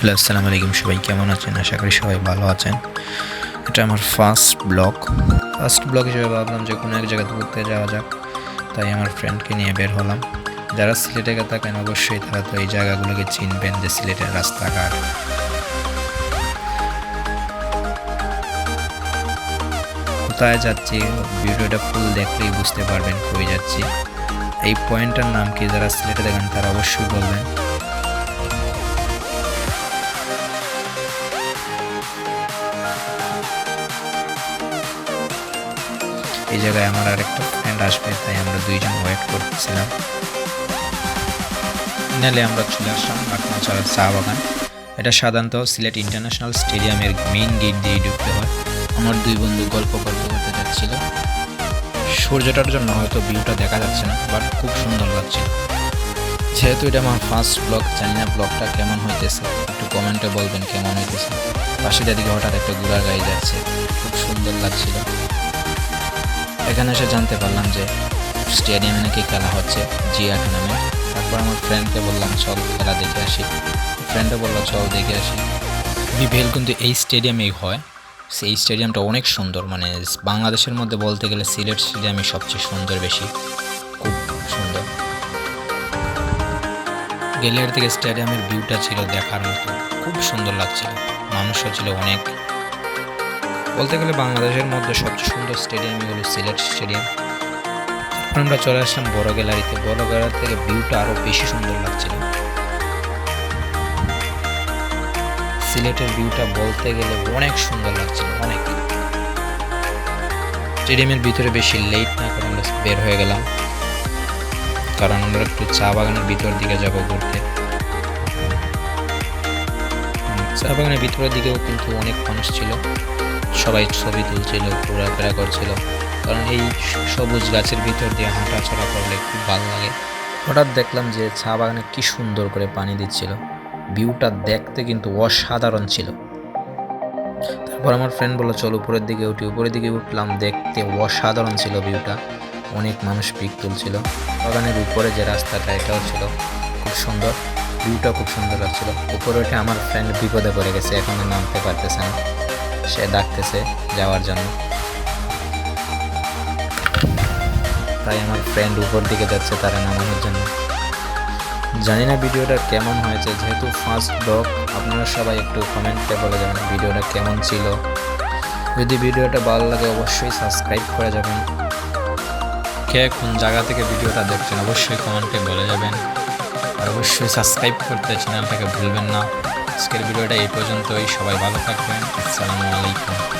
Hello, আসসালামু আলাইকুম। সবাই কেমন আছেন? আশা করি সবাই ভালো আছেন। এটা আমার ফার্স্ট ব্লগ হিসেবে ভাবলাম যে কোনো এক জায়গায় ঘুরতে যাওয়া যাক, তাই আমার ফ্রেন্ডকে নিয়ে বের হলাম। যারা সিলেটে থাকেন অবশ্যই তারা তো এই জায়গাগুলোকে চিনবেন, যে সিলেটের রাস্তাঘাট। কোথায় যাচ্ছি ভিডিওটা ফুল দেখলেই বুঝতে পারবেন কই যাচ্ছি। এই পয়েন্টটার নাম কি, যারা সিলেটে থাকেন তারা অবশ্যই বলবেন। এই জায়গায় আমার আরেকটা ফ্রেন্ড আসবে, তাই আমরা দুইজন ওয়েট করতেছিলাম। ফাইনালি আমরা চলে আসলাম বাটমাচাড়া চা বাগান। এটা সাধারণত সিলেট ইন্টারন্যাশনাল স্টেডিয়ামের মেইন গেট দিয়ে ঢুকতে হয়। আমার দুই বন্ধু গল্প করতে করতে যাচ্ছিল। সূর্যটার জন্য হয়তো ভিউটা দেখা যাচ্ছে না, বাট খুব সুন্দর লাগছিল। যেহেতু এটা আমার ফার্স্ট ব্লগ, জানি না ব্লগটা কেমন হইতেছে, একটু কমেন্টে বলবেন কেমন হইতেছে। পাশে দিকে হঠাৎ একটা ঘোড়া গাড়ি যাচ্ছে, খুব সুন্দর লাগছিল। এখানে এসে জানতে পারলাম যে স্টেডিয়ামে নাকি খেলা হচ্ছে G8 নামে। তারপর আমার ফ্রেন্ডকে বললাম চল খেলা দেখে আসি। ফ্রেন্ডও বললো চল দেখে আসি। বিপিএল কিন্তু এই স্টেডিয়ামেই হয়। সেই স্টেডিয়ামটা অনেক সুন্দর, মানে বাংলাদেশের মধ্যে বলতে গেলে সিলেট স্টেডিয়ামই সবচেয়ে সুন্দর, বেশি খুব সুন্দর। গেলের থেকে স্টেডিয়ামের ভিউটা ছিল দেখার মতো, খুব সুন্দর লাগছিল। মানুষও ছিল অনেক। বলতে গেলে বাংলাদেশের মধ্যে সবচেয়ে সুন্দর স্টেডিয়ামই হলো সিলেট স্টেডিয়াম। আমরা চলে আসলাম বড় গ্যালারিতে। বড় গ্যালারি থেকে ভিউটা আরও বেশি সুন্দর লাগছিল। সিলেটের ভিউটা বলতে গেলে অনেক সুন্দর লাগছিল, অনেক। স্টেডিয়ামের ভিতরে বেশি লেট না করে আমরা বের হয়ে গেলাম, কারণ আমরা একটু চা বাগানের ভিতর দিকে যাব ঘুরতে। চা বাগানের ভিতরের দিকেও কিন্তু অনেক মানুষ ছিল, সবাই ছবি তুলছিল, ঘোরাফেরা করছিল, কারণ এই সবুজ গাছের ভিতর দিয়ে হাঁটাচলা করলে খুব ভালো লাগে। হঠাৎ দেখলাম যে চা বাগানে কি সুন্দর করে পানি দিচ্ছিল, ভিউটা দেখতে কিন্তু অসাধারণ ছিল। তারপর আমার ফ্রেন্ড বললো চল উপরের দিকে উঠি। উপরের দিকে উঠলাম, দেখতে অসাধারণ ছিল ভিউটা। অনেক মানুষ পিক তুলছিল। বাগানের উপরে যে রাস্তাটা, এটাও ছিল খুব সুন্দর, ভিউটা খুব সুন্দর লাগছিল। উপরে উঠে আমার ফ্রেন্ড বিপদে পড়ে গেছে, এখনো নামতে পারতেছে না, সে ডাকতেছে যাওয়ার জন্য। তাই আমার ফ্রেন্ড উপর দিকে যাচ্ছে তারা নামানোর জন্য। জানি না ভিডিওটা কেমন হয়েছে, যেহেতু ফার্স্ট ব্লগ। আপনারা সবাই একটু কমেন্টে বলে যাবেন ভিডিওটা কেমন ছিল। যদি ভিডিওটা ভালো লাগে অবশ্যই সাবস্ক্রাইব করে যাবেন। কে কোন জায়গা থেকে ভিডিওটা দেখছেন অবশ্যই কমেন্টে বলে যাবেন, আর অবশ্যই সাবস্ক্রাইব করতে চ্যানেলটাকে ভুলবেন না। আজকের ভিডিওটা এই পর্যন্তই। সবাই ভালো থাকবেন। আসসালামু আলাইকুম।